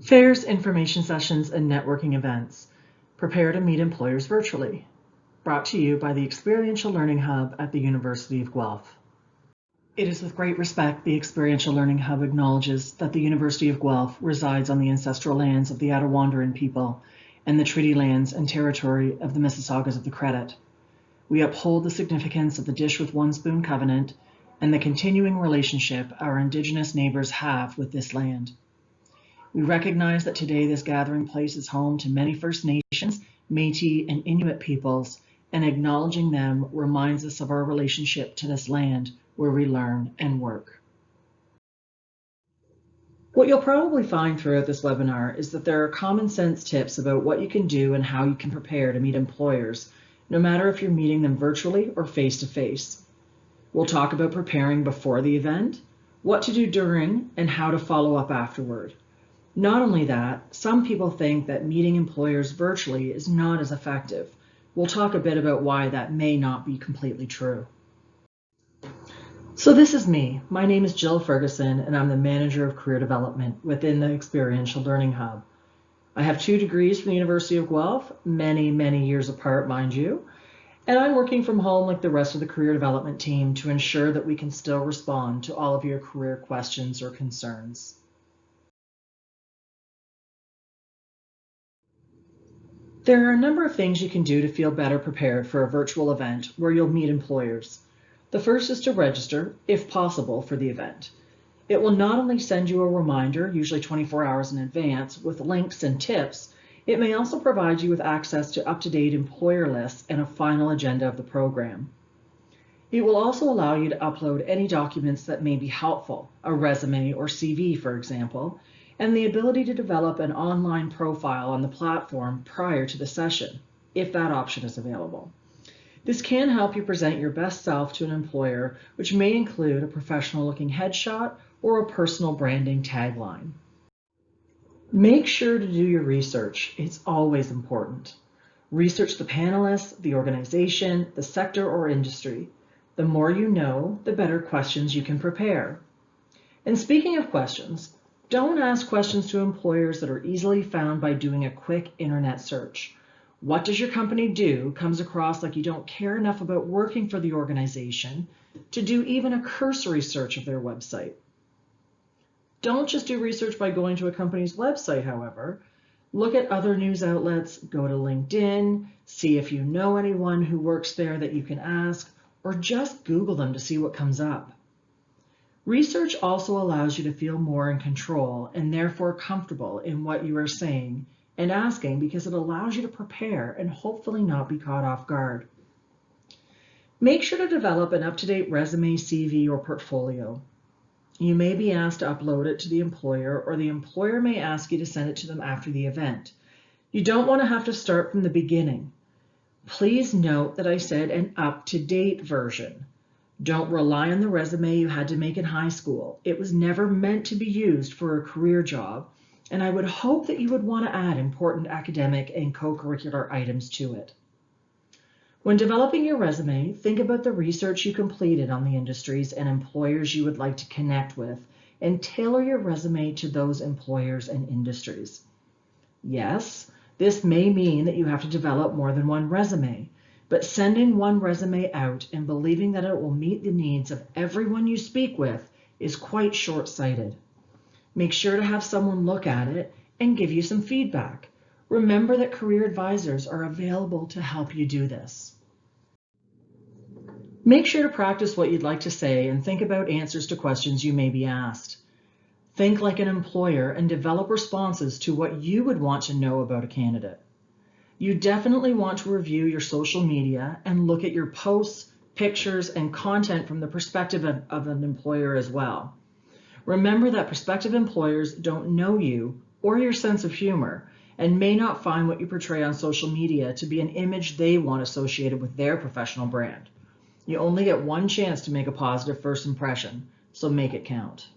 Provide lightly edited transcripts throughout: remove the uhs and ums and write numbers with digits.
Fairs, information sessions, and networking events. Prepare to meet employers virtually. Brought to you by the Experiential Learning Hub at the University of Guelph. It is with great respect the Experiential Learning Hub acknowledges that the University of Guelph resides on the ancestral lands of the Attawandaron people and the treaty lands and territory of the Mississaugas of the Credit. We uphold the significance of the Dish with One Spoon Covenant and the continuing relationship our Indigenous neighbors have with this land. We recognize that today this gathering place is home to many First Nations, Métis, and Inuit peoples, and acknowledging them reminds us of our relationship to this land where we learn and work. What you'll probably find throughout this webinar is that there are common sense tips about what you can do and how you can prepare to meet employers, no matter if you're meeting them virtually or face-to-face. We'll talk about preparing before the event, what to do during, and how to follow up afterward. Not only that, some people think that meeting employers virtually is not as effective. We'll talk a bit about why that may not be completely true. So this is me. My name is Jill Ferguson, and I'm the Manager of Career Development within the Experiential Learning Hub. I have 2 degrees from the University of Guelph, many years apart, mind you, and I'm working from home like the rest of the career development team to ensure that we can still respond to all of your career questions or concerns. There are a number of things you can do to feel better prepared for a virtual event where you'll meet employers. The first is to register, if possible, for the event. It will not only send you a reminder, usually 24 hours in advance, with links and tips, it may also provide you with access to up-to-date employer lists and a final agenda of the program. It will also allow you to upload any documents that may be helpful, a resume or CV, for example, and the ability to develop an online profile on the platform prior to the session, if that option is available. This can help you present your best self to an employer, which may include a professional-looking headshot or a personal branding tagline. Make sure to do your research. It's always important. Research the panelists, the organization, the sector or industry. The more you know, the better questions you can prepare. And speaking of questions, don't ask questions to employers that are easily found by doing a quick internet search. What does your company do comes across like you don't care enough about working for the organization to do even a cursory search of their website. Don't just do research by going to a company's website, however. Look at other news outlets, go to LinkedIn, see if you know anyone who works there that you can ask, or just Google them to see what comes up. Research also allows you to feel more in control and therefore comfortable in what you are saying and asking because it allows you to prepare and hopefully not be caught off guard. Make sure to develop an up-to-date resume, CV, or portfolio. You may be asked to upload it to the employer, or the employer may ask you to send it to them after the event. You don't want to have to start from the beginning. Please note that I said an up-to-date version. Don't rely on the resume you had to make in high school. It was never meant to be used for a career job, and I would hope that you would want to add important academic and co-curricular items to it. When developing your resume, think about the research you completed on the industries and employers you would like to connect with, and tailor your resume to those employers and industries. Yes, this may mean that you have to develop more than one resume, but sending one resume out and believing that it will meet the needs of everyone you speak with is quite short-sighted. Make sure to have someone look at it and give you some feedback. Remember that career advisors are available to help you do this. Make sure to practice what you'd like to say and think about answers to questions you may be asked. Think like an employer and develop responses to what you would want to know about a candidate. You definitely want to review your social media and look at your posts, pictures, and content from the perspective of an employer as well. Remember that prospective employers don't know you or your sense of humor and may not find what you portray on social media to be an image they want associated with their professional brand. You only get one chance to make a positive first impression, so make it count.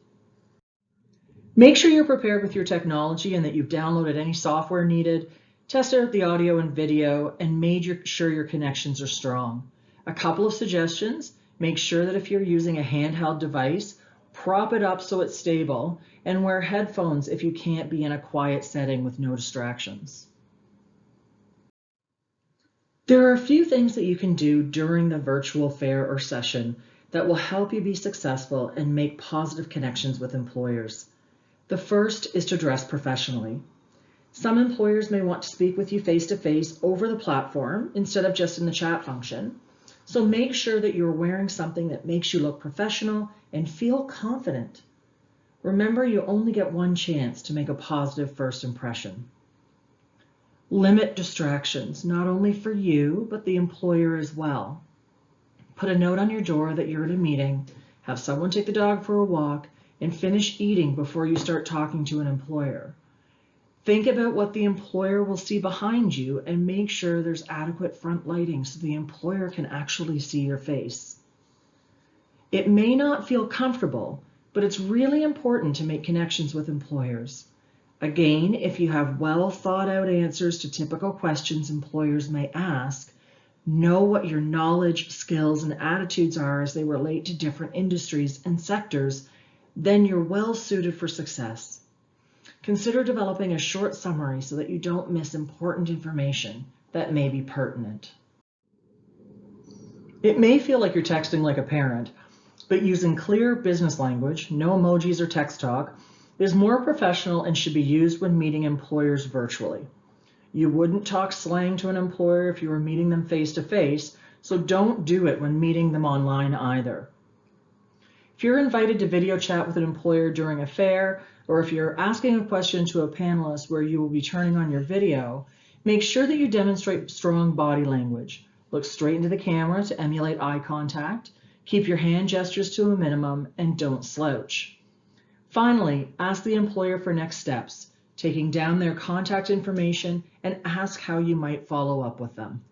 Make sure you're prepared with your technology and that you've downloaded any software needed, tested out the audio and video, and made sure your connections are strong. A couple of suggestions: make sure that if you're using a handheld device, prop it up so it's stable, and wear headphones if you can't be in a quiet setting with no distractions. There are a few things that you can do during the virtual fair or session that will help you be successful and make positive connections with employers. The first is to dress professionally. Some employers may want to speak with you face-to-face over the platform instead of just in the chat function. So make sure that you're wearing something that makes you look professional and feel confident. Remember, you only get one chance to make a positive first impression. Limit distractions, not only for you, but the employer as well. Put a note on your door that you're at a meeting, have someone take the dog for a walk, and finish eating before you start talking to an employer. Think about what the employer will see behind you and make sure there's adequate front lighting so the employer can actually see your face. It may not feel comfortable, but it's really important to make connections with employers. Again, if you have well thought out answers to typical questions employers may ask, know what your knowledge, skills, and attitudes are as they relate to different industries and sectors, then you're well suited for success. Consider developing a short summary so that you don't miss important information that may be pertinent. It may feel like you're texting like a parent, but using clear business language, no emojis or text talk, is more professional and should be used when meeting employers virtually. You wouldn't talk slang to an employer if you were meeting them face-to-face, so don't do it when meeting them online either. If you're invited to video chat with an employer during a fair, or if you're asking a question to a panelist where you will be turning on your video, make sure that you demonstrate strong body language. Look straight into the camera to emulate eye contact, keep your hand gestures to a minimum, and don't slouch. Finally, ask the employer for next steps, taking down their contact information, and ask how you might follow up with them.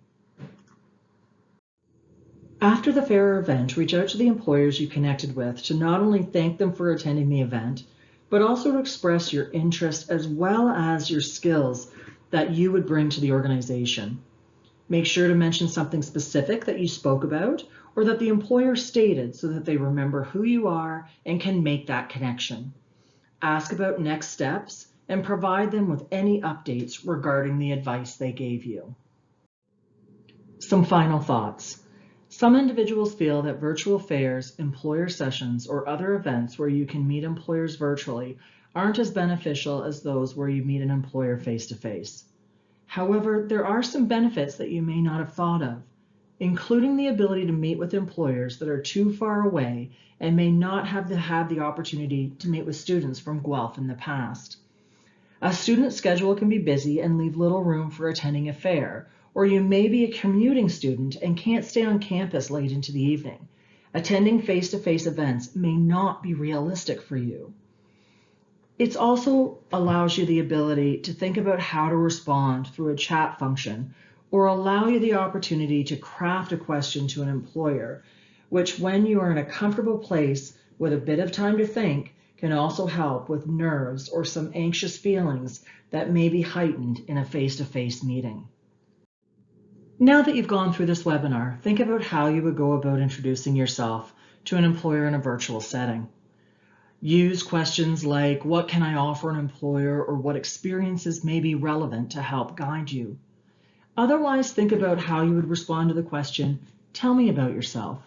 After the fair or event, reach out to the employers you connected with to not only thank them for attending the event, but also to express your interest as well as your skills that you would bring to the organization. Make sure to mention something specific that you spoke about or that the employer stated so that they remember who you are and can make that connection. Ask about next steps and provide them with any updates regarding the advice they gave you. Some final thoughts. Some individuals feel that virtual fairs, employer sessions, or other events where you can meet employers virtually aren't as beneficial as those where you meet an employer face-to-face. However, there are some benefits that you may not have thought of, including the ability to meet with employers that are too far away and may not have had the opportunity to meet with students from Guelph in the past. A student's schedule can be busy and leave little room for attending a fair, or you may be a commuting student and can't stay on campus late into the evening. Attending face-to-face events may not be realistic for you. It also allows you the ability to think about how to respond through a chat function, or allow you the opportunity to craft a question to an employer, which when you are in a comfortable place with a bit of time to think, can also help with nerves or some anxious feelings that may be heightened in a face-to-face meeting. Now that you've gone through this webinar, think about how you would go about introducing yourself to an employer in a virtual setting. Use questions like, what can I offer an employer, or what experiences may be relevant to help guide you. Otherwise, think about how you would respond to the question, tell me about yourself.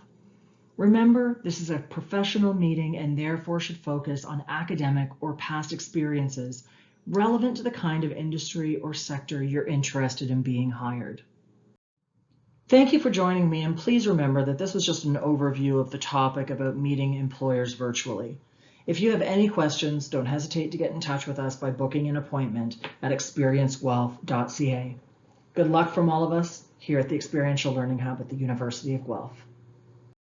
Remember, this is a professional meeting and therefore should focus on academic or past experiences relevant to the kind of industry or sector you're interested in being hired. Thank you for joining me, and please remember that this was just an overview of the topic about meeting employers virtually. If you have any questions, don't hesitate to get in touch with us by booking an appointment at experienceguelph.ca. Good luck from all of us here at the Experiential Learning Hub at the University of Guelph.